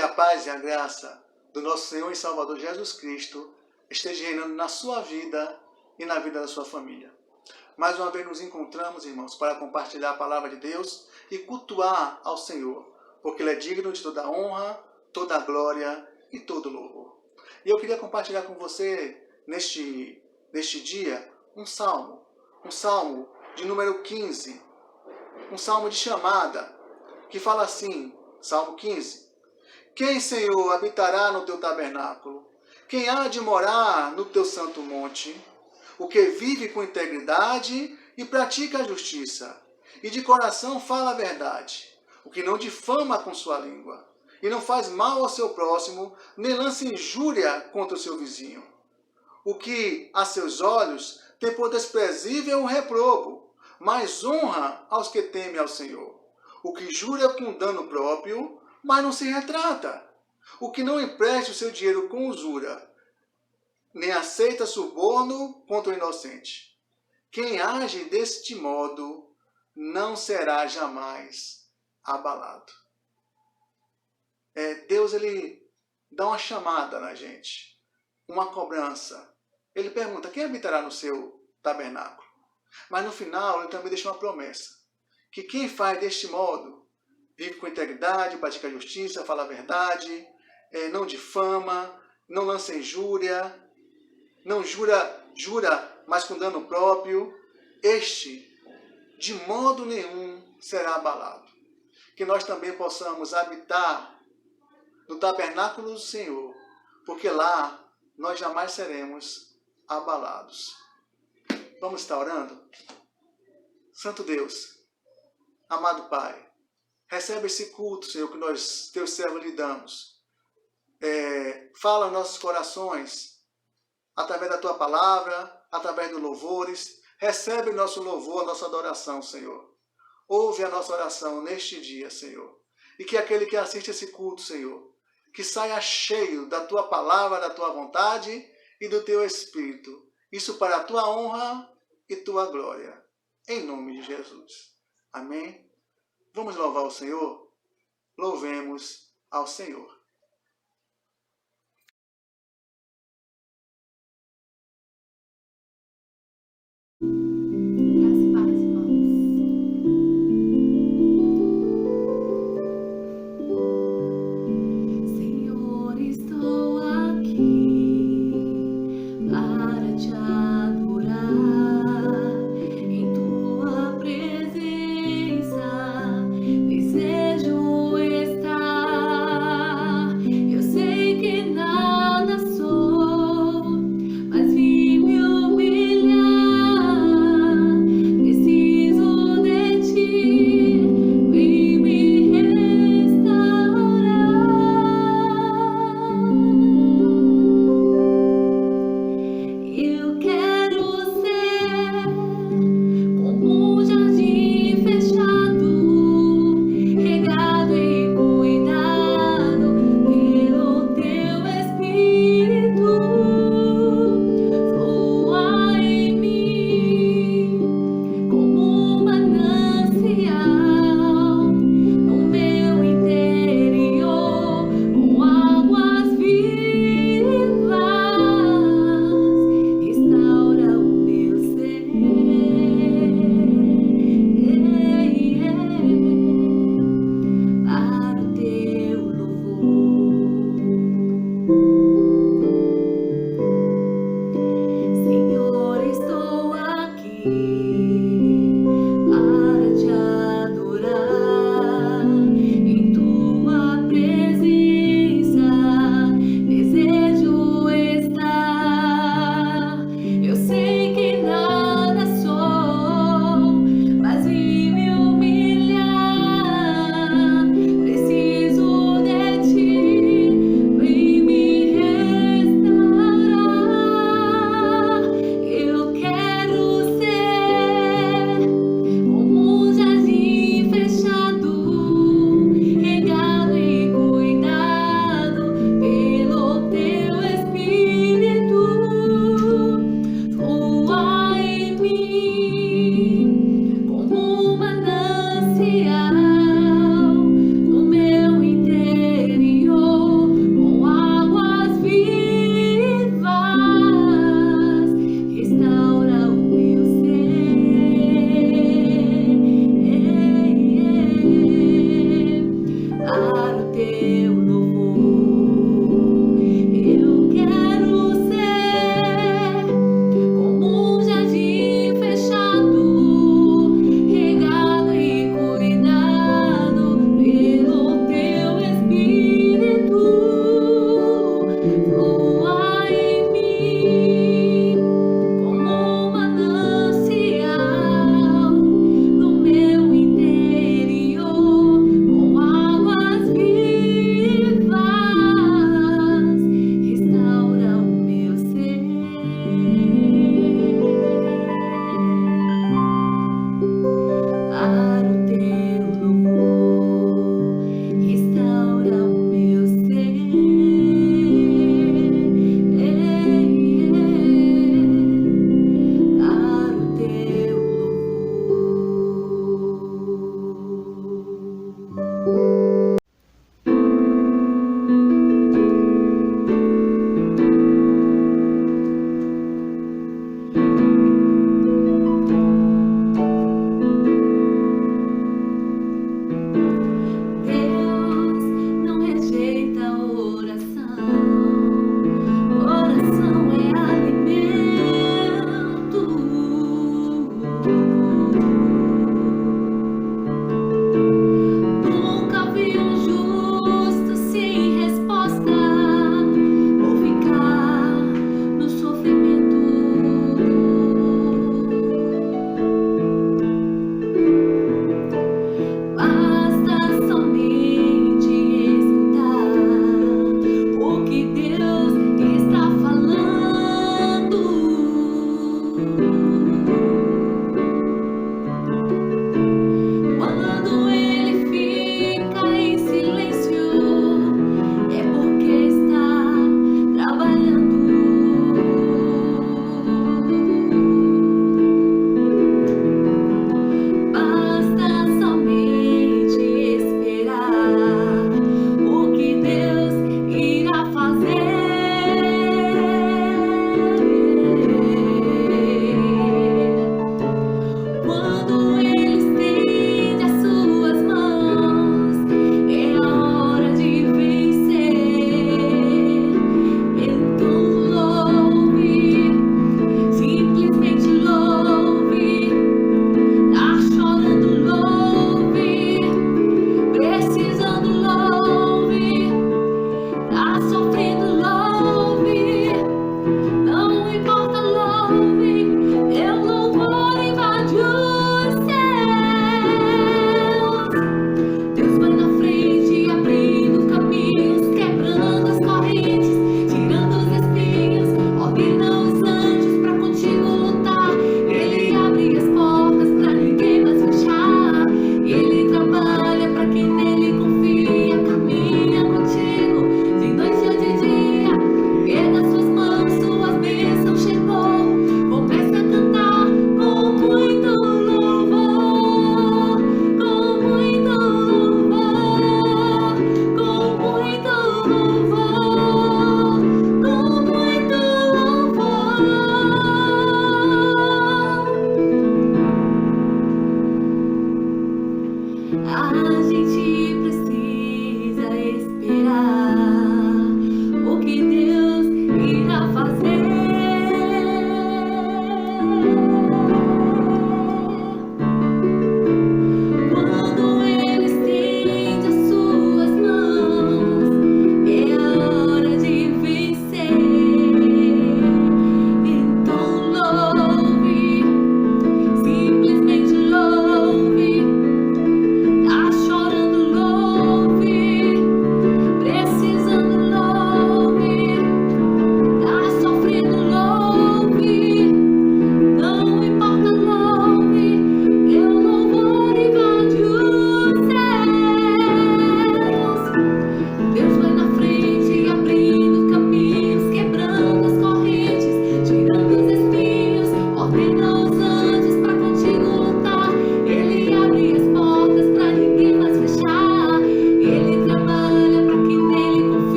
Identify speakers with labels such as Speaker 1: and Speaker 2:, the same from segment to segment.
Speaker 1: que a paz e a graça do nosso Senhor e Salvador Jesus Cristo esteja reinando na sua vida e na vida da sua família. Mais uma vez nos encontramos, irmãos, para compartilhar a palavra de Deus e cultuar ao Senhor, porque Ele é digno de toda honra, toda glória e todo louvor. E eu queria compartilhar com você, neste dia, um salmo de número 15, um salmo de chamada, que fala assim, Salmo 15: Quem, Senhor, habitará no teu tabernáculo? Quem há de morar no teu santo monte? O que vive com integridade e pratica a justiça, e de coração fala a verdade, o que não difama com sua língua, e não faz mal ao seu próximo, nem lança injúria contra o seu vizinho. O que a seus olhos tem por desprezível um reprobo, mas honra aos que temem ao Senhor. O que jura com dano próprio, mas não se retrata. O que não empresta o seu dinheiro com usura, nem aceita suborno contra o inocente. Quem age deste modo não será jamais abalado. Deus, ele dá uma chamada na gente, uma cobrança. Ele pergunta, quem habitará no seu tabernáculo? Mas no final, ele também deixa uma promessa, que quem faz deste modo, vive com integridade, pratica a justiça, fala a verdade, não difama, não lança injúria, não jura, mas com dano próprio, este, de modo nenhum, será abalado. Que nós também possamos habitar no tabernáculo do Senhor, porque lá nós jamais seremos abalados. Vamos estar orando? Santo Deus, amado Pai, recebe esse culto, Senhor, que nós, teus servos, lhe damos. Fala aos nossos corações, através da tua palavra, através dos louvores. Recebe o nosso louvor, a nossa adoração, Senhor. Ouve a nossa oração neste dia, Senhor. E que aquele que assiste esse culto, Senhor, que saia cheio da tua palavra, da tua vontade e do teu Espírito. Isso para a tua honra e tua glória. Em nome de Jesus. Amém? Vamos louvar o Senhor? Louvemos ao Senhor.
Speaker 2: Desejo estar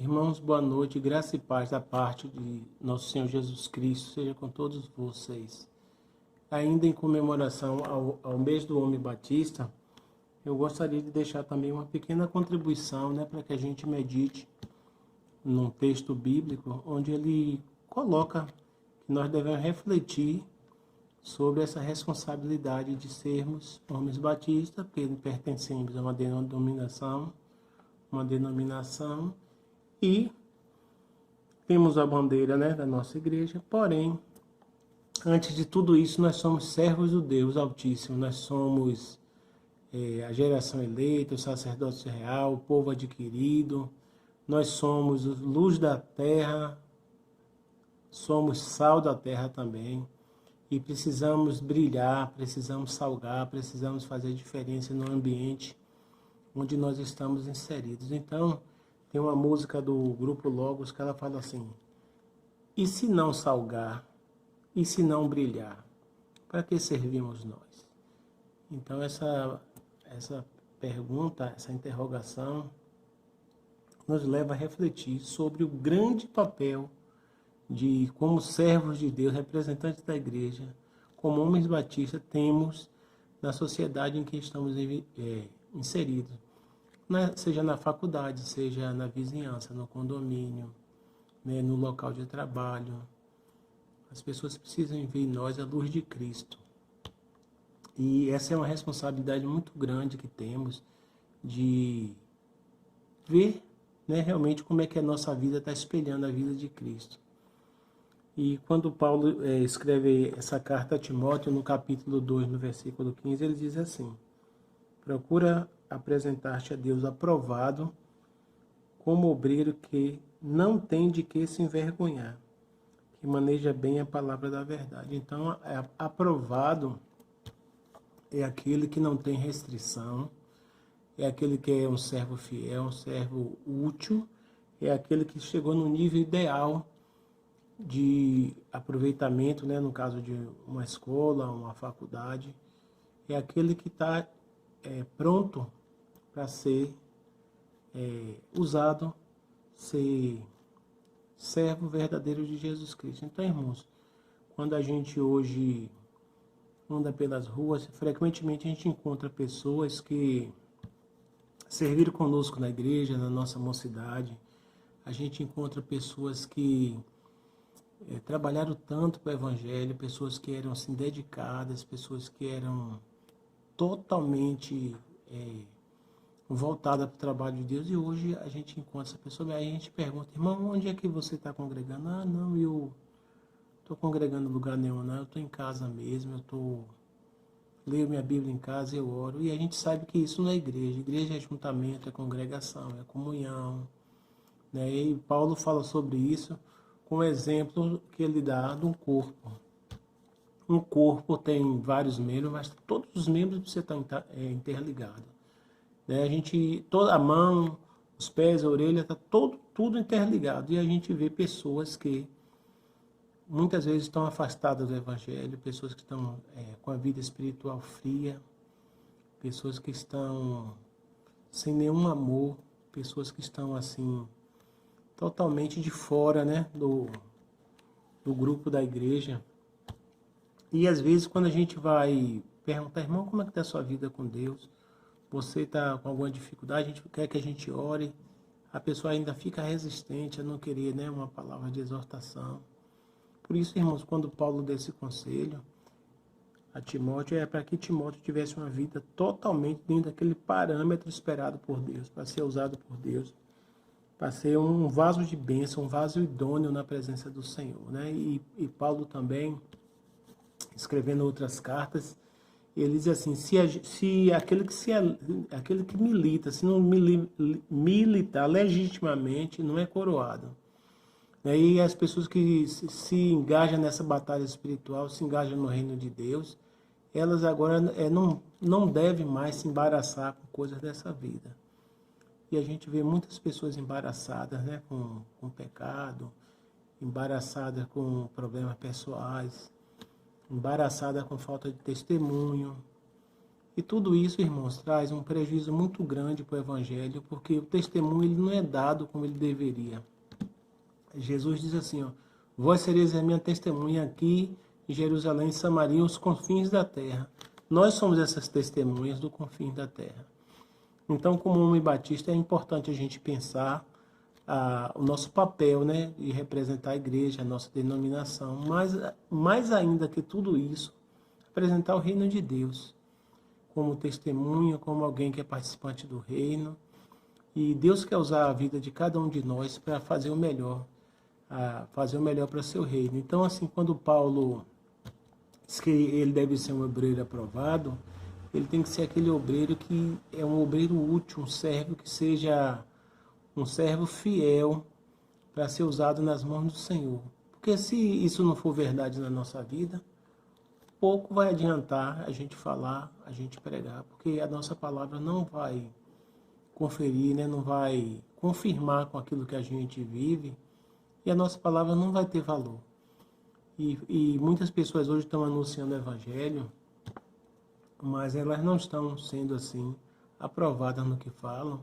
Speaker 2: Irmãos, boa noite, graça e paz da parte de nosso Senhor Jesus Cristo seja com todos vocês. Ainda em comemoração ao mês do Homem Batista, eu gostaria de deixar também uma pequena contribuição, para que a gente medite num texto bíblico, onde ele coloca que nós devemos refletir sobre essa responsabilidade de sermos homens batistas, porque pertencemos a uma denominação e temos a bandeira, da nossa igreja, porém, antes de tudo isso, nós somos servos do Deus Altíssimo, nós somos a geração eleita, o sacerdócio real, o povo adquirido, nós somos luz da terra, somos sal da terra também, e precisamos brilhar, precisamos salgar, precisamos fazer diferença no ambiente onde nós estamos inseridos. Então, tem uma música do Grupo Logos que ela fala assim: e se não salgar? E se não brilhar? Para que servimos nós? Então essa pergunta, essa interrogação nos leva a refletir sobre o grande papel de, como servos de Deus, representantes da igreja, como homens batistas, temos na sociedade em que estamos inseridos. Seja na faculdade, seja na vizinhança, no condomínio, no local de trabalho. As pessoas precisam ver em nós a luz de Cristo. E essa é uma responsabilidade muito grande que temos de ver, realmente como é que a nossa vida está espelhando a vida de Cristo. E quando Paulo escreve essa carta a Timóteo, no capítulo 2, no versículo 15, ele diz assim: procura apresentar-te a Deus aprovado, como obreiro que não tem de que se envergonhar, que maneja bem a palavra da verdade. Então, aprovado é aquele que não tem restrição, é aquele que é um servo fiel, um servo útil, é aquele que chegou no nível ideal de aproveitamento, no caso de uma escola, uma faculdade, é aquele que está pronto para ser usado, ser servo verdadeiro de Jesus Cristo. Então, irmãos, quando a gente hoje anda pelas ruas, frequentemente a gente encontra pessoas que serviram conosco na igreja, na nossa mocidade. A gente encontra pessoas que trabalharam tanto para o evangelho, pessoas que eram assim dedicadas, pessoas que eram totalmente voltada para o trabalho de Deus, e hoje a gente encontra essa pessoa, aí a gente pergunta: irmão, onde é que você está congregando? Ah, não, eu estou congregando em lugar nenhum, não, eu estou em casa mesmo, leio minha Bíblia em casa, eu oro. E a gente sabe que isso não é igreja. Igreja é juntamento, é congregação, é comunhão, E Paulo fala sobre isso com o exemplo que ele dá de um corpo. Um corpo tem vários membros, mas todos os membros precisam estar interligados. Toda a mão, os pés, a orelha, está tudo interligado. E a gente vê pessoas que muitas vezes estão afastadas do evangelho, pessoas que estão com a vida espiritual fria, pessoas que estão sem nenhum amor, pessoas que estão assim totalmente de fora, do grupo da igreja. E às vezes quando a gente vai perguntar: irmão, como é que está a sua vida com Deus? Você está com alguma dificuldade? A gente quer que a gente ore. A pessoa ainda fica resistente a não querer, uma palavra de exortação. Por isso, irmãos, quando Paulo dá esse conselho a Timóteo, é para que Timóteo tivesse uma vida totalmente dentro daquele parâmetro esperado por Deus, para ser usado por Deus, para ser um vaso de bênção, um vaso idôneo na presença do Senhor. E Paulo também, escrevendo outras cartas, ele diz assim: se aquele que milita, se não militar legitimamente, não é coroado. E as pessoas que se engajam nessa batalha espiritual, se engajam no reino de Deus, elas agora não devem mais se embaraçar com coisas dessa vida. E a gente vê muitas pessoas embaraçadas, com pecado, embaraçadas com problemas pessoais, embaraçadas com falta de testemunho. E tudo isso, irmãos, traz um prejuízo muito grande para o Evangelho, porque o testemunho ele não é dado como ele deveria. Jesus diz assim, ó, vós sereis a minha testemunha aqui em Jerusalém, Samaria, os confins da terra. Nós somos essas testemunhas do confim da terra. Então, como homem batista, é importante a gente pensar o nosso papel, né, de representar a igreja, a nossa denominação, mas mais ainda que tudo isso, apresentar o reino de Deus como testemunha, como alguém que é participante do reino. E Deus quer usar a vida de cada um de nós para fazer o melhor para seu reino. Então, assim, quando Paulo diz que ele deve ser um obreiro aprovado, ele tem que ser aquele obreiro que é um obreiro útil, um servo que seja um servo fiel para ser usado nas mãos do Senhor. Porque se isso não for verdade na nossa vida, pouco vai adiantar a gente falar, a gente pregar, porque a nossa palavra não vai conferir, né? Não vai confirmar com aquilo que a gente vive, e a nossa palavra não vai ter valor. E muitas pessoas hoje estão anunciando o Evangelho, mas elas não estão sendo assim aprovadas no que falam,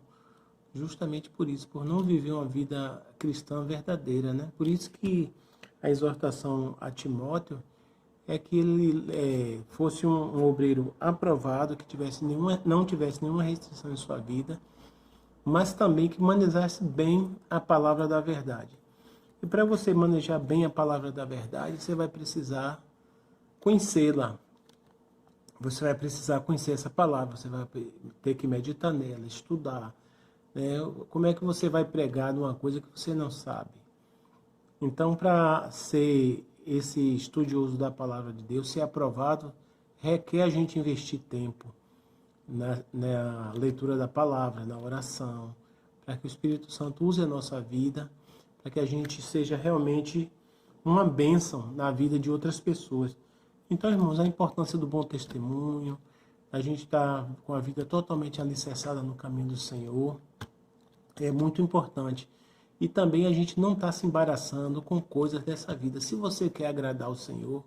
Speaker 2: justamente por isso, por não viver uma vida cristã verdadeira, né? Por isso que a exortação a Timóteo é que ele fosse um obreiro aprovado, que não tivesse nenhuma restrição em sua vida, mas também que manejasse bem a palavra da verdade. E para você manejar bem a palavra da verdade, você vai precisar conhecê-la. Você vai precisar conhecer essa palavra, você vai ter que meditar nela, estudar. Né? Como é que você vai pregar numa coisa que você não sabe? Então, para ser esse estudioso da palavra de Deus, ser aprovado, requer a gente investir tempo na leitura da palavra, na oração, para que o Espírito Santo use a nossa vida, para que a gente seja realmente uma bênção na vida de outras pessoas. Então, irmãos, a importância do bom testemunho, a gente está com a vida totalmente alicerçada no caminho do Senhor, é muito importante. E também a gente não está se embaraçando com coisas dessa vida. Se você quer agradar o Senhor,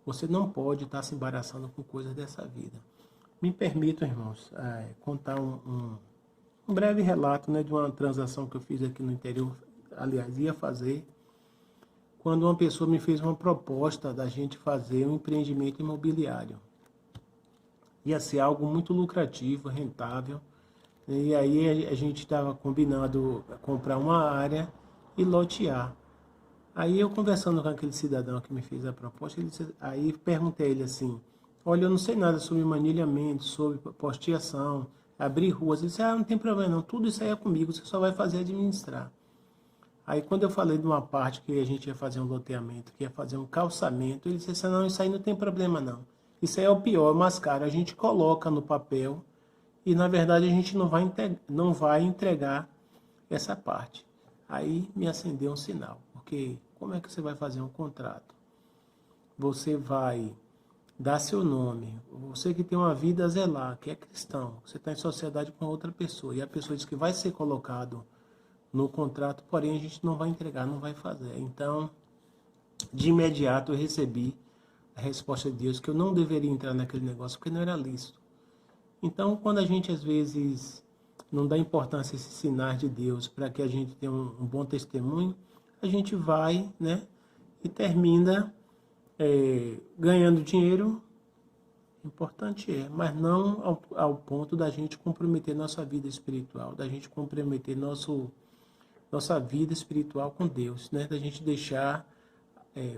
Speaker 2: você não pode estar se embaraçando com coisas dessa vida. Me permitam, irmãos, contar um breve relato, né, de uma transação que eu fiz aqui no interior. Aliás, ia fazer, quando uma pessoa me fez uma proposta da gente fazer um empreendimento imobiliário. Ia ser algo muito lucrativo, rentável. E aí a gente estava combinando comprar uma área e lotear. Aí eu conversando com aquele cidadão que me fez a proposta, aí perguntei a ele assim, olha, eu não sei nada sobre manilhamento, sobre posteação, abrir ruas. Ele disse, não tem problema não, tudo isso aí é comigo, você só vai fazer administrar. Aí quando eu falei de uma parte que a gente ia fazer um loteamento, que ia fazer um calçamento, ele disse, não, isso aí não tem problema não. Isso aí é o pior, é o mais caro, a gente coloca no papel e na verdade a gente não vai entregar essa parte. Aí me acendeu um sinal, porque como é que você vai fazer um contrato? Você vai dar seu nome, você que tem uma vida a zelar, que é cristão, você está em sociedade com outra pessoa, e a pessoa diz que vai ser colocado no contrato, porém a gente não vai entregar, não vai fazer. Então, de imediato eu recebi a resposta de Deus que eu não deveria entrar naquele negócio, porque não era lícito. Então, quando a gente às vezes não dá importância a esses sinais de Deus para que a gente tenha um bom testemunho, a gente vai, né, e termina ganhando dinheiro, importante mas não ao ponto da gente comprometer nossa vida espiritual, da gente comprometer nossa vida espiritual com Deus, né, da gente deixar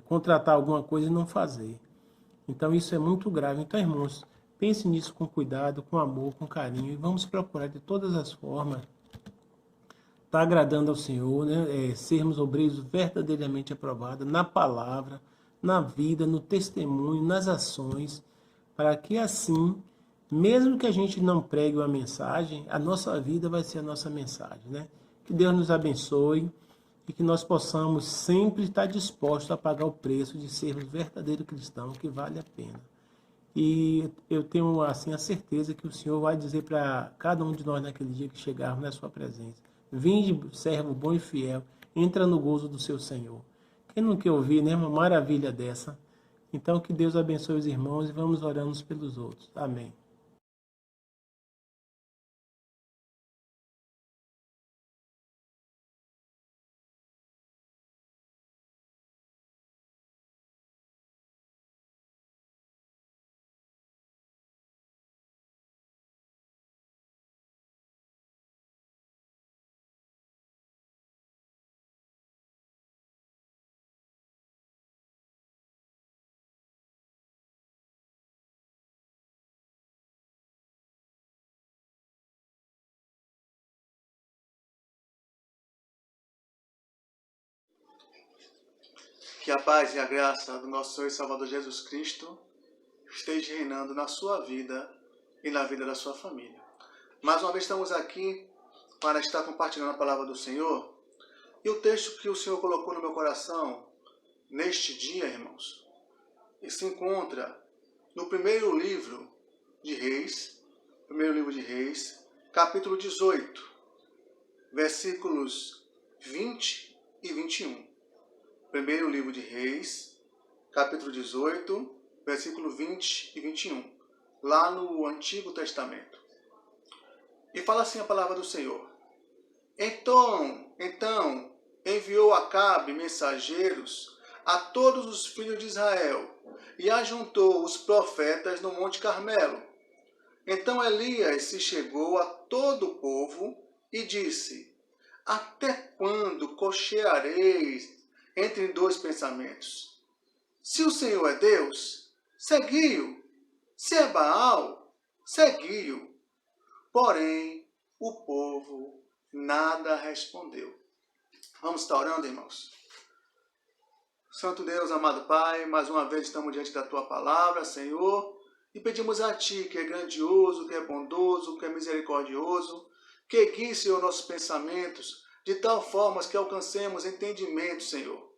Speaker 2: contratar alguma coisa e não fazer. Então isso é muito grave. Então, irmãos, pense nisso com cuidado, com amor, com carinho, e vamos procurar de todas as formas estar agradando ao Senhor, né? Sermos obreiros verdadeiramente aprovados na palavra, na vida, no testemunho, nas ações, para que assim, mesmo que a gente não pregue uma mensagem, a nossa vida vai ser a nossa mensagem, né? Que Deus nos abençoe e que nós possamos sempre estar dispostos a pagar o preço de sermos verdadeiros cristãos, que vale a pena. E eu tenho assim a certeza que o Senhor vai dizer para cada um de nós naquele dia que chegarmos na sua presença: vinde, servo bom e fiel, entra no gozo do seu Senhor. Quem não quer ouvir, né, uma maravilha dessa? Então que Deus abençoe os irmãos e vamos orando uns pelos outros. Amém.
Speaker 1: Que a paz e a graça do nosso Senhor e Salvador Jesus Cristo esteja reinando na sua vida e na vida da sua família. Mais uma vez estamos aqui para estar compartilhando a palavra do Senhor. E o texto que o Senhor colocou no meu coração neste dia, irmãos, se encontra no primeiro livro de Reis, capítulo 18, versículos 20 e 21. Primeiro livro de Reis, capítulo 18, versículo 20 e 21, lá no Antigo Testamento. E fala assim a palavra do Senhor. Então enviou Acabe mensageiros a todos os filhos de Israel e ajuntou os profetas no Monte Carmelo. Então Elias se chegou a todo o povo e disse: Até quando cocheareis entre dois pensamentos? Se o Senhor é Deus, segui-o. Se é Baal, segui-o. Porém, o povo nada respondeu. Vamos estar orando, irmãos? Santo Deus, amado Pai, mais uma vez estamos diante da Tua palavra, Senhor, e pedimos a Ti, que é grandioso, que é bondoso, que é misericordioso, que guie, Senhor, nossos pensamentos, de tal forma que alcancemos entendimento, Senhor,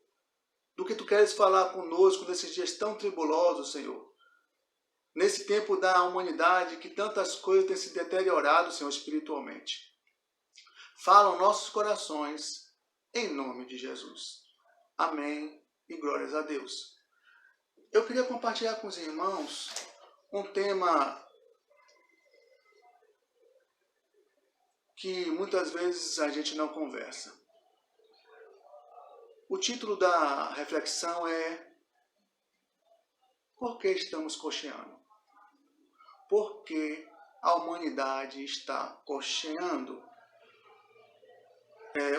Speaker 1: do que Tu queres falar conosco nesses dias tão tribulosos, Senhor. Nesse tempo da humanidade que tantas coisas têm se deteriorado, Senhor, espiritualmente. Fala nossos corações, em nome de Jesus. Amém e glórias a Deus. Eu queria compartilhar com os irmãos um tema que muitas vezes a gente não conversa. O título da reflexão é: Por que estamos cocheando? Por que a humanidade está cocheando?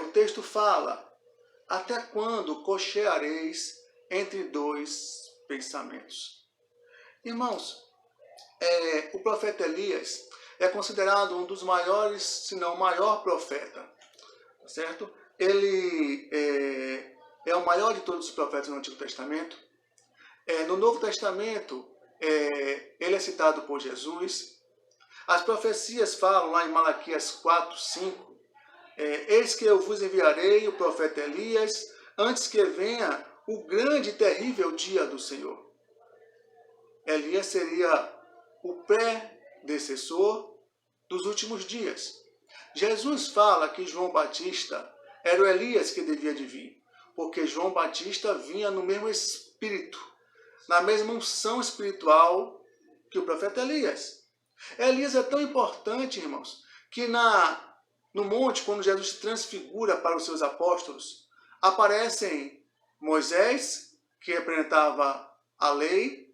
Speaker 1: O texto fala: Até quando cocheareis entre dois pensamentos? Irmãos, o profeta Elias é considerado um dos maiores, se não o maior profeta, certo? Ele é o maior de todos os profetas no Antigo Testamento. No Novo Testamento, ele é citado por Jesus. As profecias falam lá em Malaquias 4, 5, eis que eu vos enviarei o profeta Elias, antes que venha o grande e terrível dia do Senhor. Elias seria o predecessor dos últimos dias. Jesus fala que João Batista era o Elias que devia de vir, porque João Batista vinha no mesmo espírito, na mesma unção espiritual que o profeta Elias. Elias é tão importante, irmãos, que no monte, quando Jesus se transfigura para os seus apóstolos, aparecem Moisés, que representava a lei,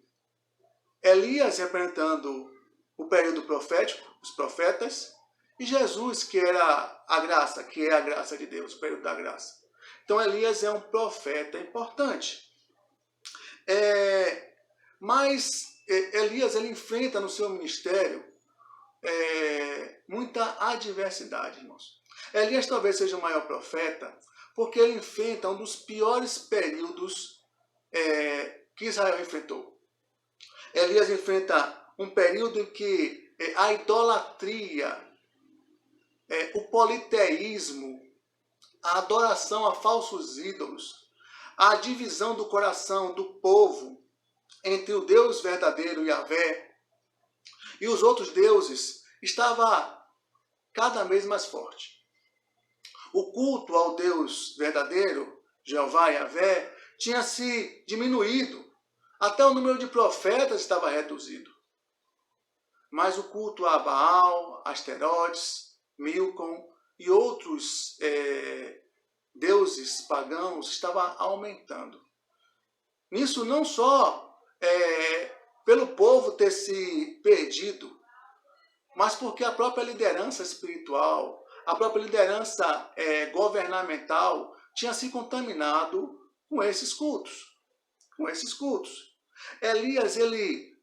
Speaker 1: Elias representando o período profético, os profetas, e Jesus, que era a graça, que é a graça de Deus, o período da graça. Então Elias é um profeta importante. Mas Elias ele enfrenta no seu ministério muita adversidade, irmãos. Elias talvez seja o maior profeta porque ele enfrenta um dos piores períodos que Israel enfrentou. Elias enfrenta um período em que a idolatria, o politeísmo, a adoração a falsos ídolos, a divisão do coração do povo entre o Deus verdadeiro, Yahvé, e os outros deuses, estava cada vez mais forte. O culto ao Deus verdadeiro, Jeová, Yahvé, tinha se diminuído. Até o número de profetas estava reduzido. Mas o culto a Baal, Asterotes, Milcom e outros deuses pagãos estava aumentando. Nisso não só pelo povo ter se perdido, mas porque a própria liderança espiritual, a própria liderança governamental tinha se contaminado com esses cultos. Elias,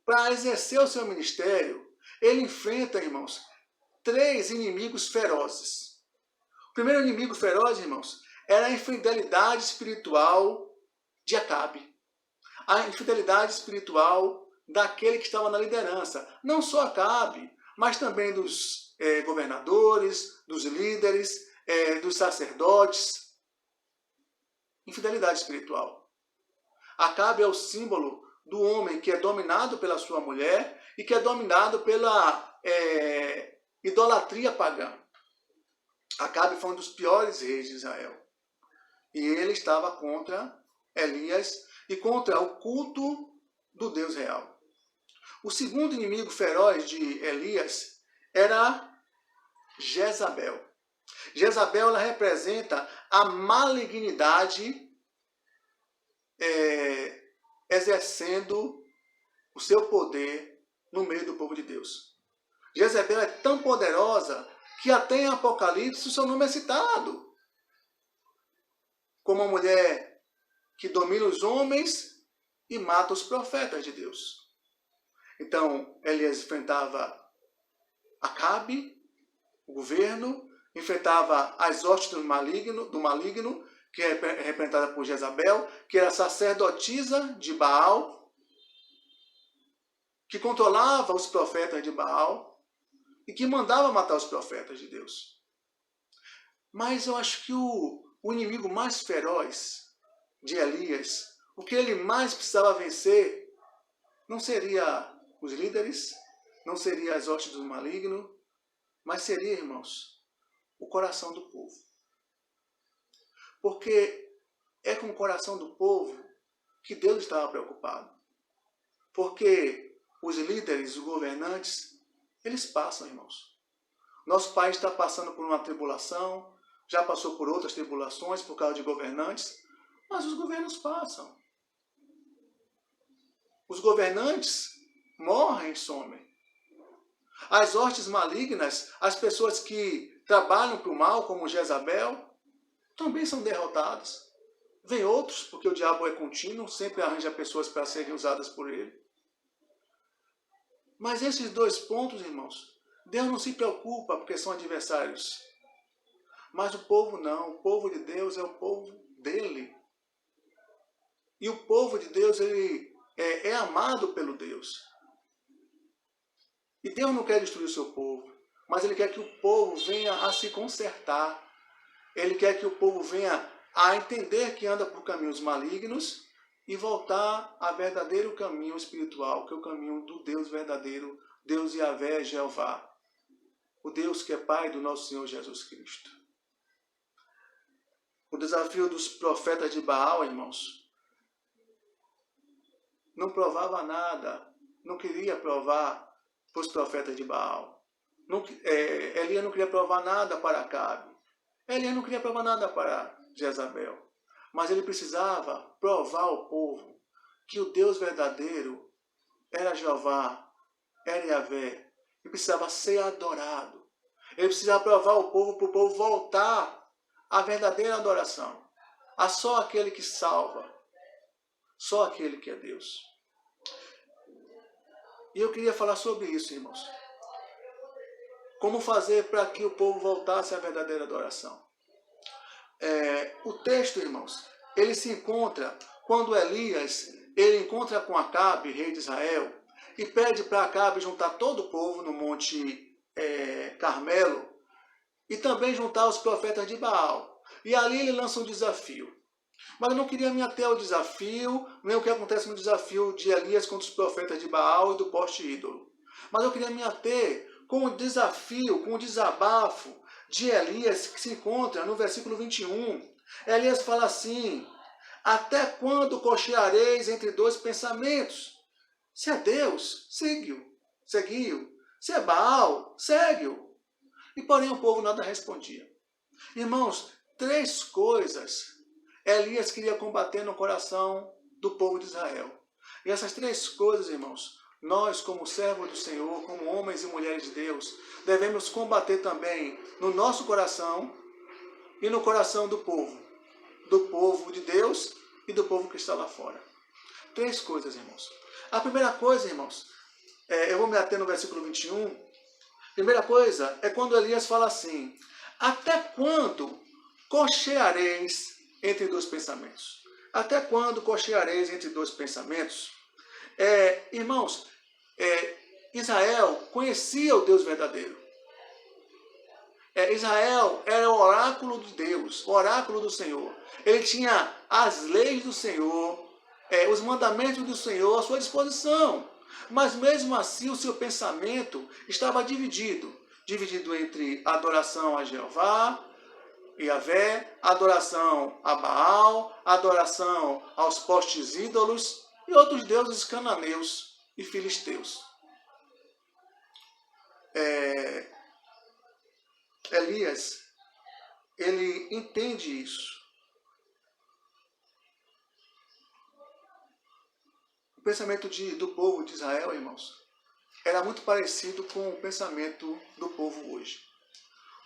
Speaker 1: para exercer o seu ministério, ele enfrenta, irmãos, 3 inimigos ferozes. O primeiro inimigo feroz, irmãos, era a infidelidade espiritual de Acabe. A infidelidade espiritual daquele que estava na liderança. Não só Acabe, mas também dos governadores, dos líderes, dos sacerdotes. Infidelidade espiritual. Acabe é o símbolo do homem que é dominado pela sua mulher e que é dominado pela idolatria pagã. Acabe foi um dos piores reis de Israel. E ele estava contra Elias e contra o culto do Deus real. O segundo inimigo feroz de Elias era Jezabel. Jezabel ela representa a malignidade exercendo o seu poder no meio do povo de Deus. Jezabel é tão poderosa que até em Apocalipse o seu nome é citado como uma mulher que domina os homens e mata os profetas de Deus. Então, Elias enfrentava Acabe, o governo, enfrentava as hostes do maligno, que é representada por Jezabel, que era sacerdotisa de Baal, que controlava os profetas de Baal e que mandava matar os profetas de Deus. Mas eu acho que o inimigo mais feroz de Elias, o que ele mais precisava vencer, não seria os líderes, não seria as hostes do maligno, mas seria, irmãos, o coração do povo. Porque é com o coração do povo que Deus estava preocupado. Porque os líderes, os governantes, eles passam, irmãos. Nosso país está passando por uma tribulação, já passou por outras tribulações por causa de governantes, mas os governos passam. Os governantes morrem e somem. As hostes malignas, as pessoas que trabalham para o mal, como Jezabel, também são derrotadas. Vem outros, porque o diabo é contínuo, sempre arranja pessoas para serem usadas por ele. Mas esses dois pontos, irmãos, Deus não se preocupa porque são adversários. Mas o povo não. O povo de Deus é o povo dele. E o povo de Deus, ele é amado pelo Deus. E Deus não quer destruir o seu povo, mas ele quer que o povo venha a se consertar. Ele quer que o povo venha a entender que anda por caminhos malignos e voltar a verdadeiro caminho espiritual, que é o caminho do Deus verdadeiro, Deus Yahvé, Jeová. O Deus que é Pai do nosso Senhor Jesus Cristo. O desafio dos profetas de Baal, irmãos, não provava nada, não queria provar para os profetas de Baal. Elias não queria provar nada para Acabe. Elias não queria provar nada para Jezabel. Mas ele precisava provar ao povo que o Deus verdadeiro era Jeová, era Yahvé, e precisava ser adorado. Ele precisava provar ao povo para o povo voltar à verdadeira adoração. A só aquele que salva, só aquele que é Deus. E eu queria falar sobre isso, irmãos. Como fazer para que o povo voltasse à verdadeira adoração? O texto, irmãos, ele se encontra quando Elias, ele encontra com Acabe, rei de Israel, e pede para Acabe juntar todo o povo no monte Carmelo, e também juntar os profetas de Baal. E ali ele lança um desafio. Mas eu não queria me ater ao desafio, nem o que acontece no desafio de Elias contra os profetas de Baal e do poste ídolo. Mas eu queria me ater com o desafio, com o desabafo de Elias, que se encontra no versículo 21. Elias fala assim: até quando cocheareis entre dois pensamentos? Se é Deus, seguiu. Se é Baal, segue-o. E porém o povo nada respondia. Irmãos, 3 coisas Elias queria combater no coração do povo de Israel. E essas 3 coisas, irmãos, nós como servos do Senhor, como homens e mulheres de Deus, devemos combater também no nosso coração e no coração do povo de Deus e do povo que está lá fora. 3 coisas, irmãos. A primeira coisa, irmãos, eu vou me ater no versículo 21. A primeira coisa é quando Elias fala assim: até quando cocheareis entre dois pensamentos? Até quando cocheareis entre dois pensamentos? Irmãos, Israel conhecia o Deus verdadeiro. Israel era o oráculo de Deus, o oráculo do Senhor. Ele tinha as leis do Senhor, os mandamentos do Senhor à sua disposição. Mas mesmo assim o seu pensamento estava dividido entre adoração a Jeová, Yahvé, adoração a Baal, adoração aos postes ídolos e outros deuses cananeus e filisteus. Elias, ele entende isso. O pensamento do povo de Israel, irmãos, era muito parecido com o pensamento do povo hoje.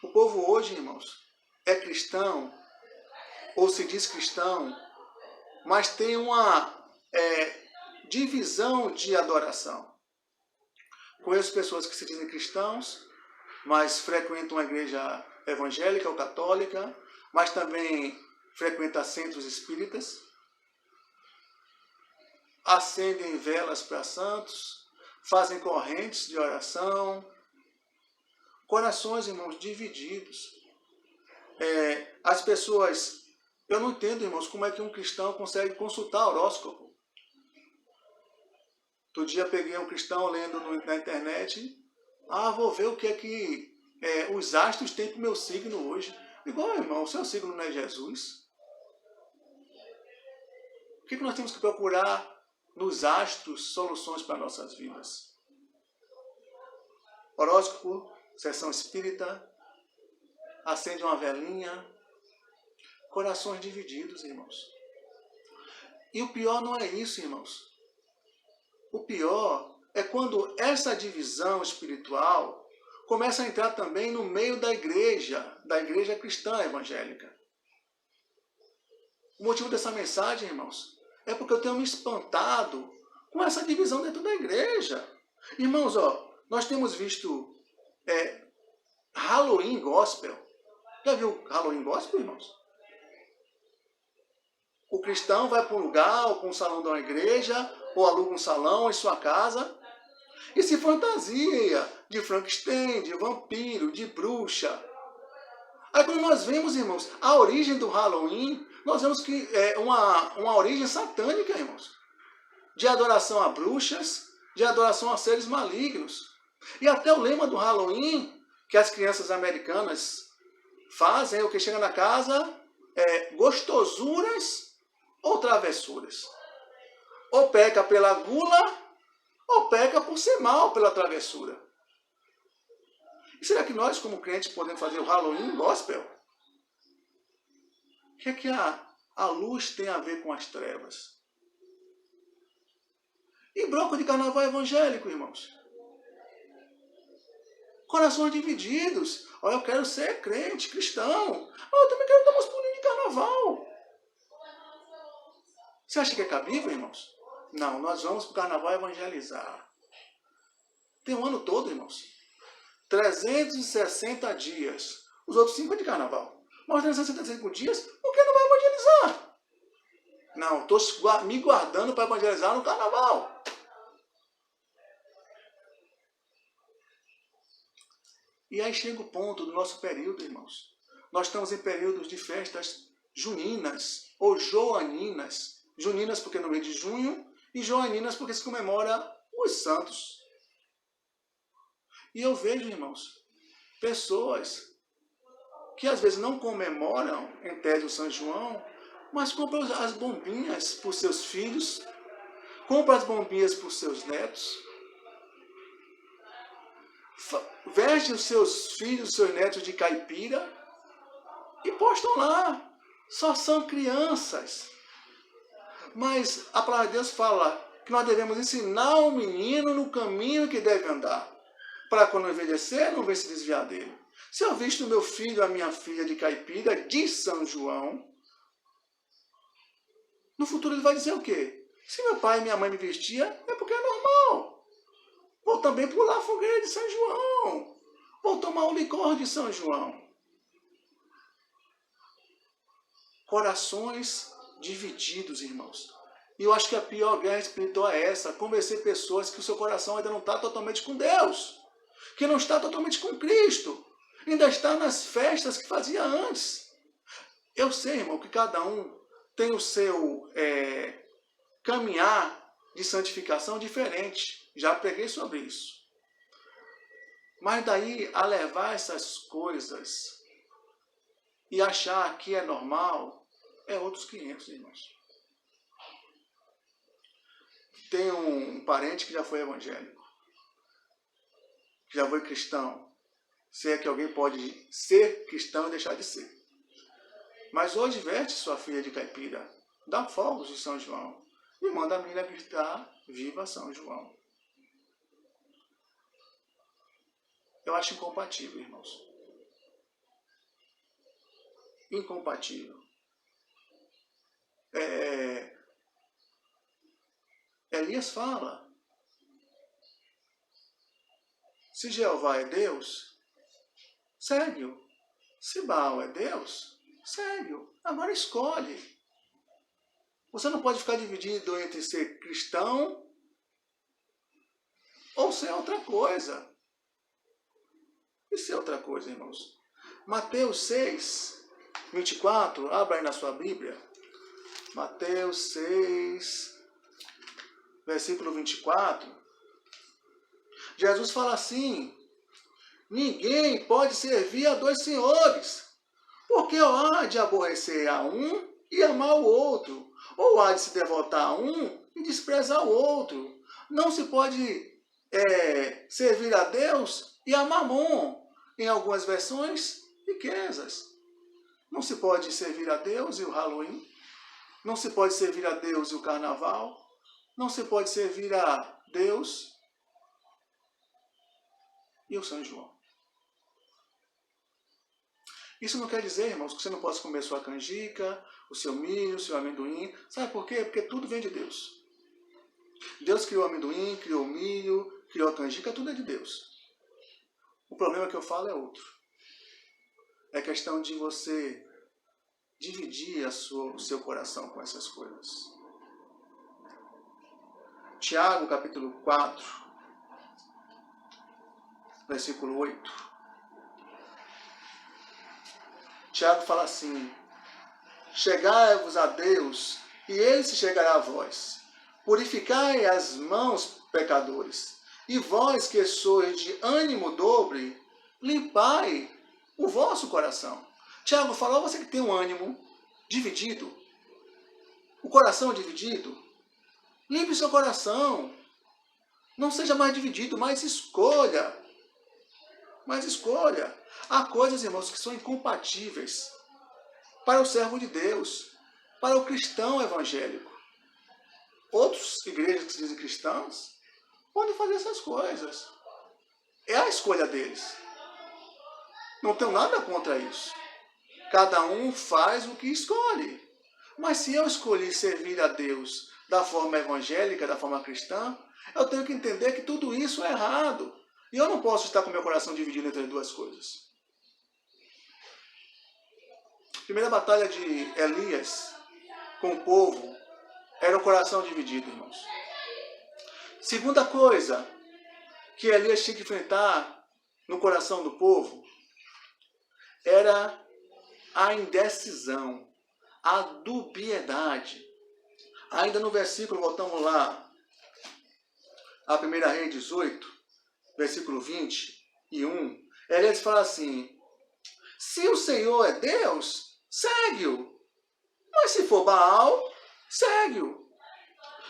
Speaker 1: O povo hoje, irmãos, é cristão, ou se diz cristão, mas tem uma divisão de adoração. Conheço pessoas que se dizem cristãos, mas frequentam a igreja evangélica ou católica, mas também frequentam centros espíritas, acendem velas para santos, fazem correntes de oração, corações, irmãos, divididos. As pessoas, eu não entendo, irmãos, como é que um cristão consegue consultar horóscopo. Outro dia peguei um cristão lendo na internet, vou ver o que é que os astros têm para o meu signo hoje. Igual, irmão, o seu signo não é Jesus? O que nós temos que procurar nos astros soluções para nossas vidas? Horóscopo, sessão espírita, acende uma velinha, corações divididos, irmãos. E o pior não é isso, irmãos. O pior é quando essa divisão espiritual começa a entrar também no meio da igreja cristã evangélica. O motivo dessa mensagem, irmãos, é porque eu tenho me espantado com essa divisão dentro da igreja. Irmãos, nós temos visto Halloween gospel. Já viu Halloween gospel, irmãos? O cristão vai para um lugar, ou para um salão de uma igreja, ou aluga um salão em sua casa, e se fantasia de Frankenstein, de vampiro, de bruxa. Aí quando nós vemos, irmãos, a origem do Halloween, nós vemos que é uma origem satânica, irmãos. De adoração a bruxas, de adoração a seres malignos. E até o lema do Halloween, que as crianças americanas fazem, o que chega na casa, gostosuras ou travessuras. Ou peca pela gula, ou peca por ser mal pela travessura. E será que nós, como crentes, podemos fazer o Halloween gospel? O que é que a luz tem a ver com as trevas? E bloco de carnaval evangélico, irmãos? Corações divididos. Eu quero ser crente, cristão. Eu também quero dar umas pulinhas de carnaval. Você acha que é cabível, irmãos? Não, nós vamos para o carnaval evangelizar. Tem um ano todo, irmãos. 360 dias. Os outros 5 é de carnaval. Mas 365 dias, por que não vai evangelizar? Não, estou me guardando para evangelizar no carnaval. E aí chega o ponto do nosso período, irmãos. Nós estamos em períodos de festas juninas ou joaninas. Juninas porque no mês de junho e joaninas porque se comemora os santos. E eu vejo, irmãos, pessoas que às vezes não comemoram em tese o São João, mas compram as bombinhas para os seus filhos, compram as bombinhas para os seus netos, veste os seus filhos, os seus netos de caipira e postam lá. Só são crianças. Mas a palavra de Deus fala que nós devemos ensinar o menino no caminho que deve andar, para quando envelhecer, não venha se desviar dele. Se eu visto meu filho, a minha filha de caipira, de São João, no futuro ele vai dizer o quê? Se meu pai e minha mãe me vestia, é porque é normal. Vou também pular a fogueira de São João. Vou tomar o licor de São João. Corações divididos, irmãos. E eu acho que a pior guerra espiritual é essa, convencer pessoas que o seu coração ainda não está totalmente com Deus, que não está totalmente com Cristo, ainda está nas festas que fazia antes. Eu sei, irmão, que cada um tem o seu caminhar de santificação diferente. Já preguei sobre isso. Mas daí a levar essas coisas e achar que é normal, é outros 500, irmãos. Tem um parente que já foi evangélico, que já foi cristão. Se é que alguém pode ser cristão e deixar de ser. Mas hoje veste sua filha de caipira, dá fogos de São João e manda a menina gritar, viva São João. Eu acho incompatível, irmãos. Incompatível. Elias fala, se Jeová é Deus, segue-o. Se Baal é Deus, segue-o. Agora escolhe. Você não pode ficar dividido entre ser cristão ou ser outra coisa. E ser outra coisa, irmãos? Mateus 6, 24, abra aí na sua Bíblia. Mateus 6, versículo 24. Jesus fala assim, ninguém pode servir a dois senhores, porque ou há de aborrecer a um e amar o outro, ou há de se devotar a um e desprezar o outro. Não se pode servir a Deus e a Mamon. Em algumas versões, riquezas. Não se pode servir a Deus e o Halloween. Não se pode servir a Deus e o Carnaval. Não se pode servir a Deus e o São João. Isso não quer dizer, irmãos, que você não possa comer sua canjica, o seu milho, o seu amendoim. Sabe por quê? Porque tudo vem de Deus. Deus criou o amendoim, criou o milho, criou a canjica, tudo é de Deus. O problema que eu falo é outro. É questão de você dividir o seu coração com essas coisas. Tiago, capítulo 4, versículo 8. Tiago fala assim, chegai-vos a Deus, e ele se chegará a vós. Purificai as mãos, pecadores, e vós que sois de ânimo dobre, limpai o vosso coração. Tiago falou, você que tem um ânimo dividido, o coração dividido, limpe seu coração. Não seja mais dividido, mas escolha. Mas escolha. Há coisas, irmãos, que são incompatíveis para o servo de Deus, para o cristão evangélico. Outras igrejas que se dizem cristãs podem fazer essas coisas. É a escolha deles. Não tenho nada contra isso. Cada um faz o que escolhe. Mas se eu escolhi servir a Deus da forma evangélica, da forma cristã, eu tenho que entender que tudo isso é errado. E eu não posso estar com meu coração dividido entre as duas coisas. A primeira batalha de Elias com o povo era o coração dividido, irmãos. Segunda coisa que Elias tinha que enfrentar no coração do povo era a indecisão, a dubiedade. Ainda no versículo, voltamos lá, a 1 Reis 18, versículo 21, Elias fala assim, se o Senhor é Deus, segue-o. Mas se for Baal, segue-o.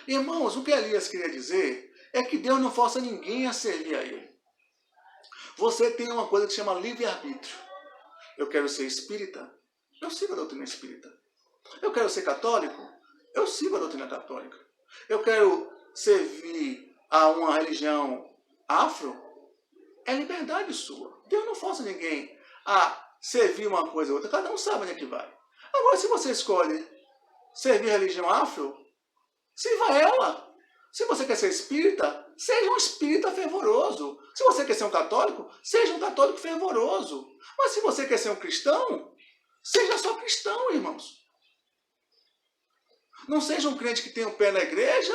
Speaker 1: Irmãos, o que Elias queria dizer é que Deus não força ninguém a servir a ele. Você tem uma coisa que se chama livre-arbítrio. Eu quero ser espírita, eu sigo a doutrina espírita. Eu quero ser católico, eu sigo a doutrina católica. Eu quero servir a uma religião afro, é liberdade sua. Deus não força ninguém a servir uma coisa ou outra. Cada um sabe onde é que vai. Agora, se você escolhe servir a religião afro, sirva ela. Se você quer ser espírita, seja um espírita fervoroso. Se você quer ser um católico, seja um católico fervoroso. Mas se você quer ser um cristão, seja só cristão, irmãos. Não seja um crente que tem um pé na igreja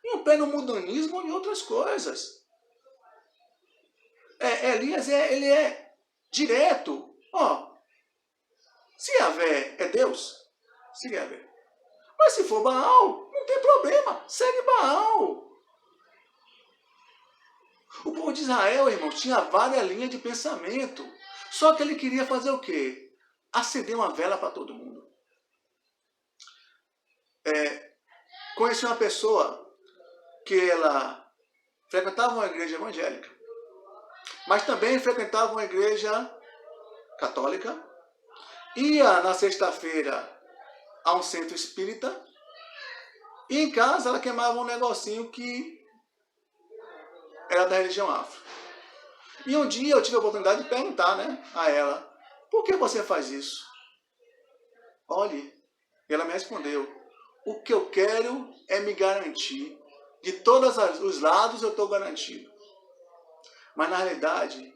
Speaker 1: e um pé no mundanismo e outras coisas. Elias, ele é direto. Se Yahvé é Deus, siga Yahvé. Mas se for Baal, não tem problema, segue Baal. O povo de Israel, irmão, tinha várias linhas de pensamento. Só que ele queria fazer o quê? Acender uma vela para todo mundo. Conheci uma pessoa que ela frequentava uma igreja evangélica, mas também frequentava uma igreja católica, ia na sexta-feira a um centro espírita, e em casa ela queimava um negocinho que era da religião afro. E um dia eu tive a oportunidade de perguntar, a ela, por que você faz isso? Olhe, ela me respondeu, o que eu quero é me garantir. De todos os lados eu estou garantido. Mas na realidade,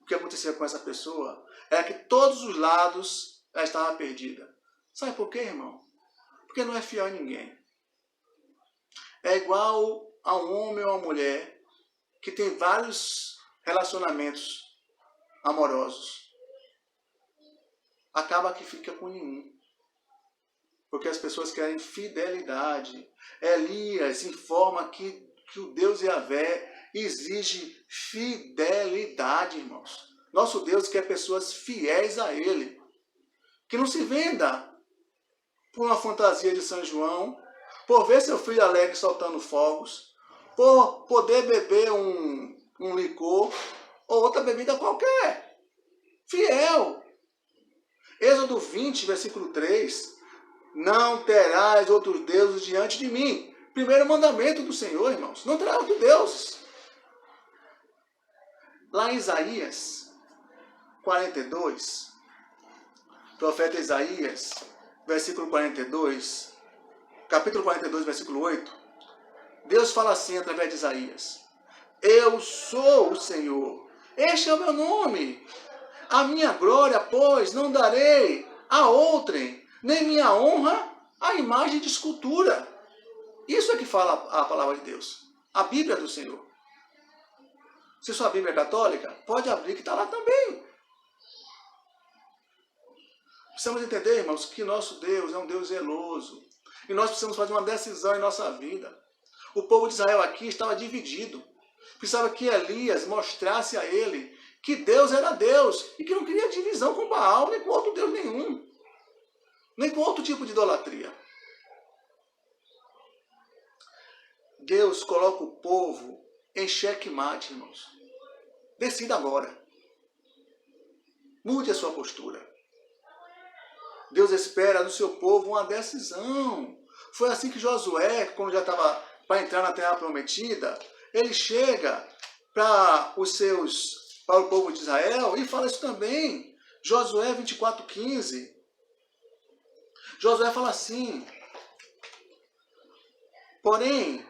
Speaker 1: o que aconteceu com essa pessoa era que todos os lados ela estava perdida. Sabe por quê, irmão? Porque não é fiel a ninguém. É igual a um homem ou uma mulher que tem vários relacionamentos amorosos. Acaba que fica com nenhum. Porque as pessoas querem fidelidade. Elias informa que o Deus Yahvé exige fidelidade, irmãos. Nosso Deus quer pessoas fiéis a Ele. Que não se venda por uma fantasia de São João, por ver seu filho alegre soltando fogos, por poder beber um licor ou outra bebida qualquer. Fiel. Êxodo 20, versículo 3. Não terás outros deuses diante de mim. Primeiro mandamento do Senhor, irmãos. Não terás outros deuses. Lá em Isaías 42, profeta Isaías, versículo 42, capítulo 42, versículo 8, Deus fala assim através de Isaías: eu sou o Senhor, este é o meu nome. A minha glória, pois, não darei a outrem, nem minha honra à imagem de escultura. Isso é que fala a palavra de Deus. A Bíblia do Senhor. Se sua Bíblia é católica, pode abrir que está lá também. Precisamos entender, irmãos, que nosso Deus é um Deus zeloso. E nós precisamos fazer uma decisão em nossa vida. O povo de Israel aqui estava dividido. Precisava que Elias mostrasse a ele que Deus era Deus e que não queria divisão com Baal, nem com outro Deus nenhum. Nem com outro tipo de idolatria. Deus coloca o povo em xeque-mate, irmãos. Decida agora. Mude a sua postura. Deus espera do seu povo uma decisão. Foi assim que Josué, quando já estava para entrar na terra prometida, ele chega para o povo de Israel e fala isso também. Josué 24:15. Josué fala assim: porém,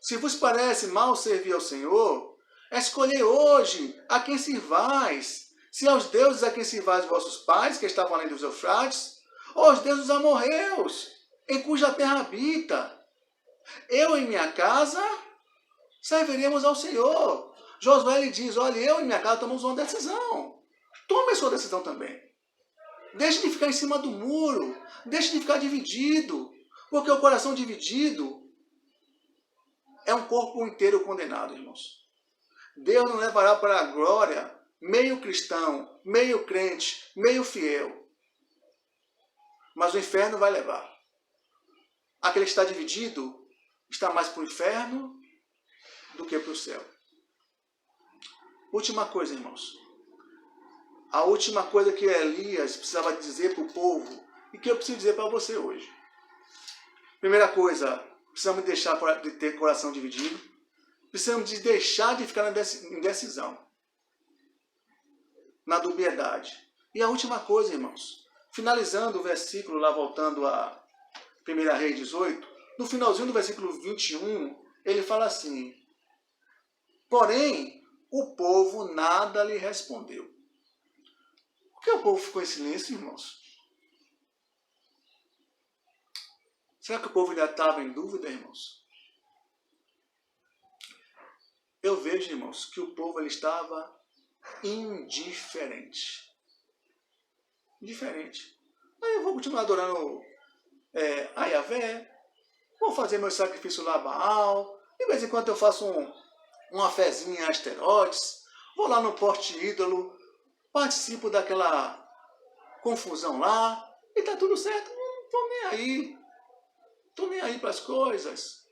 Speaker 1: se vos parece mal servir ao Senhor, escolhei hoje a quem sirvais, se aos deuses a quem sirvais vossos pais, que estavam além dos Eufrates, ou aos deuses amorreus, em cuja terra habita. Eu e minha casa serviremos ao Senhor. Josué lhe diz: olha, eu e minha casa tomamos uma decisão. Tome a sua decisão também. Deixe de ficar em cima do muro. Deixe de ficar dividido. Porque o coração dividido é um corpo inteiro condenado, irmãos. Deus não levará para a glória meio cristão, meio crente, meio fiel. Mas o inferno vai levar. Aquele que está dividido está mais para o inferno do que para o céu. Última coisa, irmãos. A última coisa que Elias precisava dizer para o povo e que eu preciso dizer para você hoje. Primeira coisa, precisamos deixar de ter coração dividido. Precisamos de deixar de ficar na indecisão, na dubiedade. E a última coisa, irmãos, finalizando o versículo, lá voltando a 1 Reis 18, no finalzinho do versículo 21, ele fala assim: porém, o povo nada lhe respondeu. Por que o povo ficou em silêncio, irmãos? Será que o povo ainda estava em dúvida, irmãos? Eu vejo, irmãos, que o povo ele estava indiferente. Indiferente. Aí eu vou continuar adorando a Yahvé, vou fazer meu sacrifício lá a Baal, de vez em quando eu faço uma fezinha a Asteroides, vou lá no Porte Ídolo, participo daquela confusão lá, e tá tudo certo, não tô nem aí. Tô nem aí para as coisas.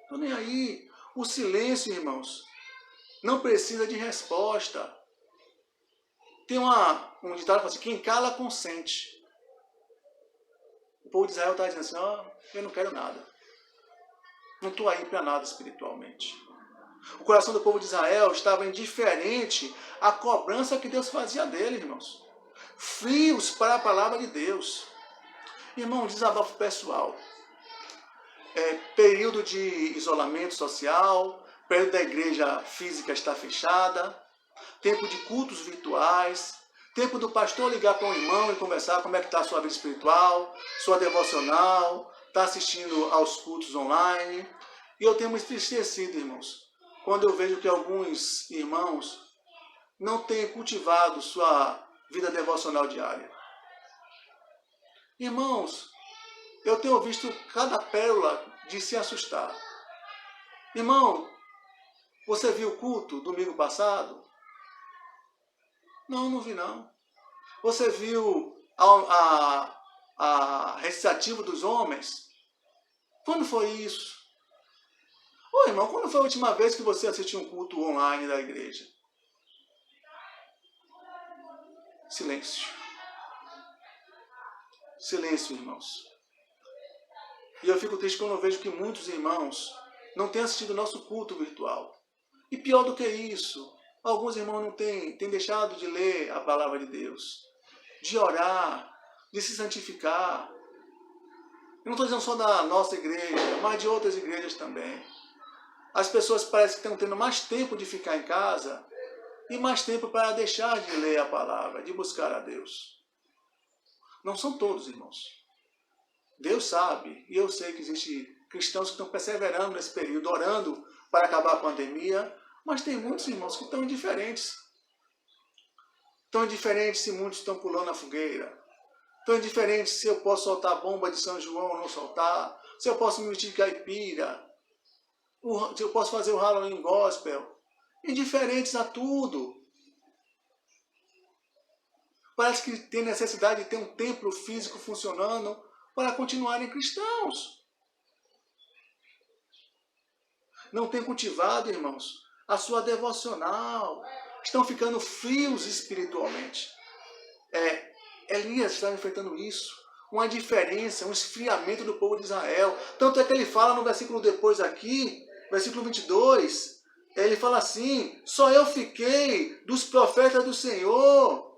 Speaker 1: Tô nem aí. O silêncio, irmãos, não precisa de resposta. Tem um ditado que fala assim, quem cala consente. O povo de Israel está dizendo assim, eu não quero nada. Não estou aí para nada espiritualmente. O coração do povo de Israel estava indiferente à cobrança que Deus fazia dele, irmãos. Frios para a palavra de Deus. Irmão, desabafo pessoal. Período de isolamento social, período da igreja física está fechada, tempo de cultos virtuais, tempo do pastor ligar para um irmão e conversar como é que está a sua vida espiritual, sua devocional, está assistindo aos cultos online. E eu tenho me entristecido, irmãos, quando eu vejo que alguns irmãos não têm cultivado sua vida devocional diária. Irmãos, eu tenho visto cada pérola de se assustar. Irmão, você viu o culto domingo passado? Não, não vi não. Você viu a recitativo dos homens? Quando foi isso? Ô irmão, quando foi a última vez que você assistiu um culto online da igreja? Silêncio. Silêncio, irmãos. E eu fico triste quando eu vejo que muitos irmãos não têm assistido o nosso culto virtual. E pior do que isso, alguns irmãos não têm deixado de ler a palavra de Deus, de orar, de se santificar. Eu não estou dizendo só da nossa igreja, mas de outras igrejas também. As pessoas parecem que estão tendo mais tempo de ficar em casa e mais tempo para deixar de ler a palavra, de buscar a Deus. Não são todos, irmãos. Deus sabe, e eu sei que existem cristãos que estão perseverando nesse período, orando para acabar a pandemia, mas tem muitos irmãos que estão indiferentes. Estão indiferentes se muitos estão pulando na fogueira. Estão indiferentes se eu posso soltar a bomba de São João ou não soltar, se eu posso me vestir de caipira, se eu posso fazer o Halloween Gospel. Indiferentes a tudo. Parece que tem necessidade de ter um templo físico funcionando para continuarem cristãos. Não tem cultivado, irmãos, a sua devocional. Estão ficando frios espiritualmente. Elias estava enfrentando isso. Uma diferença, um esfriamento do povo de Israel. Tanto é que ele fala no versículo depois aqui, versículo 22, ele fala assim, só eu fiquei dos profetas do Senhor.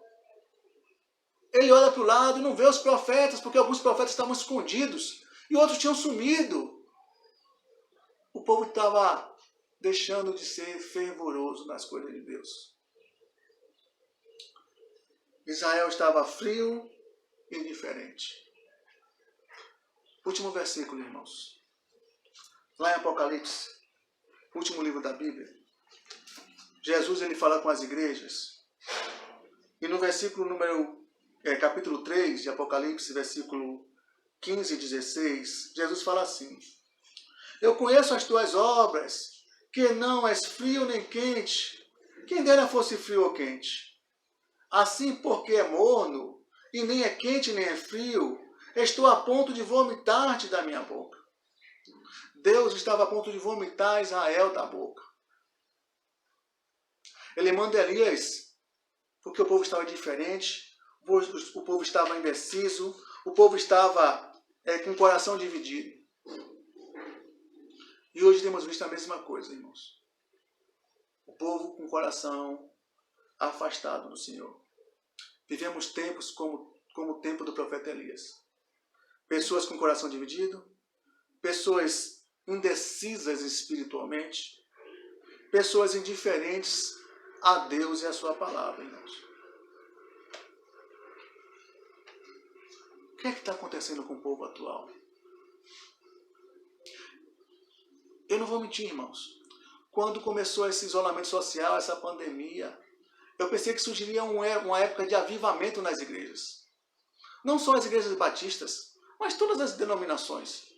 Speaker 1: Ele olha para o lado e não vê os profetas, porque alguns profetas estavam escondidos e outros tinham sumido. O povo estava deixando de ser fervoroso nas coisas de Deus. Israel estava frio e indiferente. Último versículo, irmãos. Lá em Apocalipse, último livro da Bíblia, Jesus ele fala com as igrejas. E no versículo capítulo 3 de Apocalipse, versículo 15 e 16, Jesus fala assim, eu conheço as tuas obras, que não és frio nem quente, quem dera fosse frio ou quente. Assim, porque é morno, e nem é quente nem é frio, estou a ponto de vomitar-te da minha boca. Deus estava a ponto de vomitar Israel da boca. Ele manda Elias, porque o povo estava diferente, o povo estava indeciso, o povo estava com o coração dividido. E hoje temos visto a mesma coisa, irmãos. O povo com o coração afastado do Senhor. Vivemos tempos como o tempo do profeta Elias. Pessoas com o coração dividido, pessoas indecisas espiritualmente, pessoas indiferentes a Deus e a sua palavra, irmãos. O que é que está acontecendo com o povo atual? não vou mentir, irmãos. Quando começou esse isolamento social, essa pandemia, eu pensei que surgiria uma época de avivamento nas igrejas. Não só as igrejas batistas, mas todas as denominações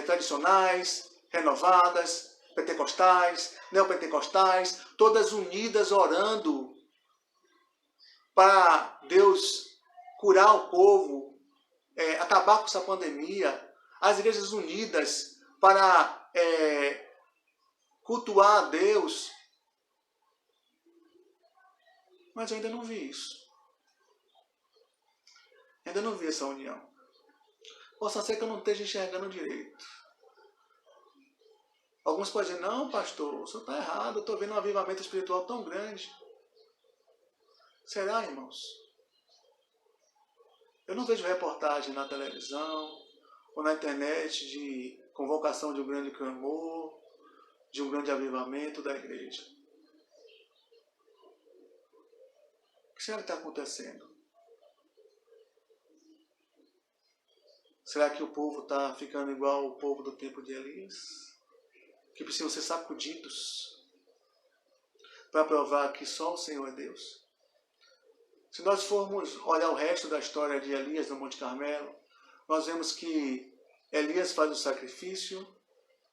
Speaker 1: tradicionais, renovadas, pentecostais, neopentecostais, todas unidas orando para Deus curar o povo, acabar com essa pandemia. As igrejas unidas para cultuar a Deus. Mas eu ainda não vi isso. Ainda não vi essa união. Possa ser que eu não esteja enxergando direito. Alguns podem dizer, não, pastor, o senhor está errado, eu estou vendo um avivamento espiritual tão grande. Será, irmãos? Eu não vejo reportagem na televisão ou na internet de convocação de um grande clamor, de um grande avivamento da igreja. O que será que está acontecendo? Será que o povo está ficando igual o povo do tempo de Elias? Que precisam ser sacudidos para provar que só o Senhor é Deus? Se nós formos olhar o resto da história de Elias no Monte Carmelo, nós vemos que Elias faz o sacrifício.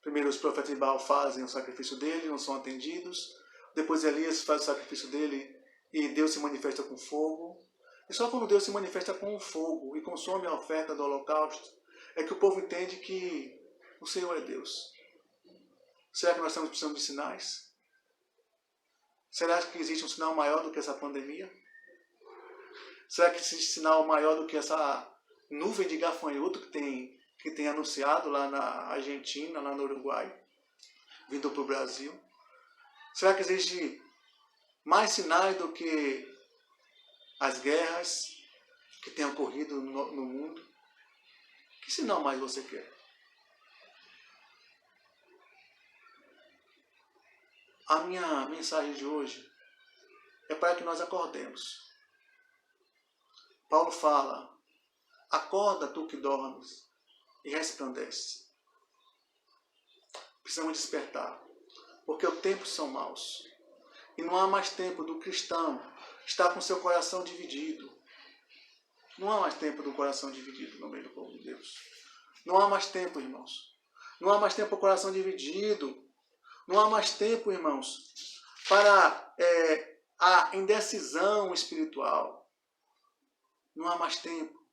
Speaker 1: Primeiro os profetas de Baal fazem o sacrifício dele, não são atendidos. Depois Elias faz o sacrifício dele e Deus se manifesta com fogo. E só quando Deus se manifesta com o fogo e consome a oferta do holocausto, é que o povo entende que o Senhor é Deus. Será que nós estamos precisando de sinais? Será que existe um sinal maior do que essa pandemia? Será que existe sinal maior do que essa nuvem de gafanhoto que tem anunciado lá na Argentina, lá no Uruguai, vindo para o Brasil? Será que existe mais sinais do que as guerras que têm ocorrido no mundo? Que sinal mais você quer? A minha mensagem de hoje é para que nós acordemos. Paulo fala, acorda tu que dormes e resplandece. Precisamos despertar, porque os tempos são maus. E não há mais tempo do cristão estar com seu coração dividido. Não há mais tempo do coração dividido no meio do povo de Deus. Não há mais tempo, irmãos. Não há mais tempo o coração dividido. Não há mais tempo, irmãos, para a indecisão espiritual. Não há mais tempo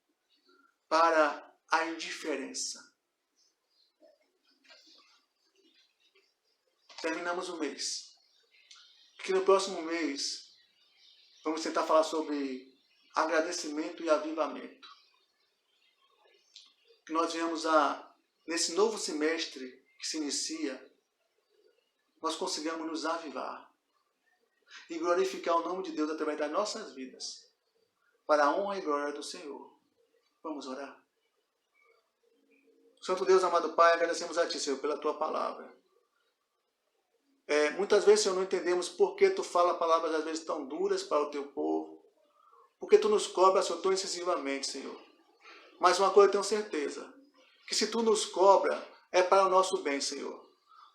Speaker 1: para a indiferença. Terminamos o mês. Que no próximo mês vamos tentar falar sobre agradecimento e avivamento. Que nós venhamos nesse novo semestre que se inicia, nós consigamos nos avivar e glorificar o nome de Deus através das nossas vidas, para a honra e glória do Senhor. Vamos orar. Santo Deus, amado Pai, agradecemos a Ti, Senhor, pela Tua palavra. Muitas vezes, Senhor, não entendemos por que Tu fala palavras às vezes tão duras para o Teu povo, porque Tu nos cobras, Senhor, tão excessivamente, Senhor. Mas uma coisa eu tenho certeza, que se Tu nos cobra, é para o nosso bem, Senhor.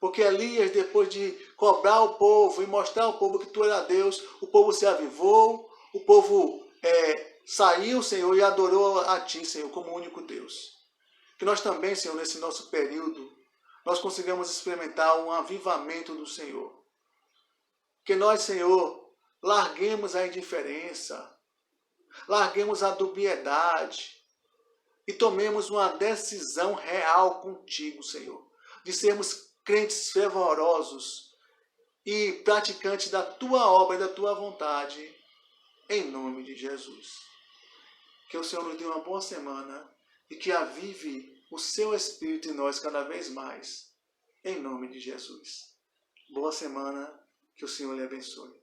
Speaker 1: Porque Elias, depois de cobrar o povo e mostrar ao povo que Tu era Deus, o povo se avivou, o povo saiu, Senhor, e adorou a Ti, Senhor, como único Deus. Que nós também, Senhor, nesse nosso período, nós consigamos experimentar um avivamento do Senhor. Que nós, Senhor, larguemos a indiferença, larguemos a dubiedade e tomemos uma decisão real contigo, Senhor, de sermos crentes fervorosos e praticantes da Tua obra e da Tua vontade, em nome de Jesus. Que o Senhor nos dê uma boa semana e que avive o Seu Espírito em nós cada vez mais, em nome de Jesus. Boa semana, que o Senhor lhe abençoe.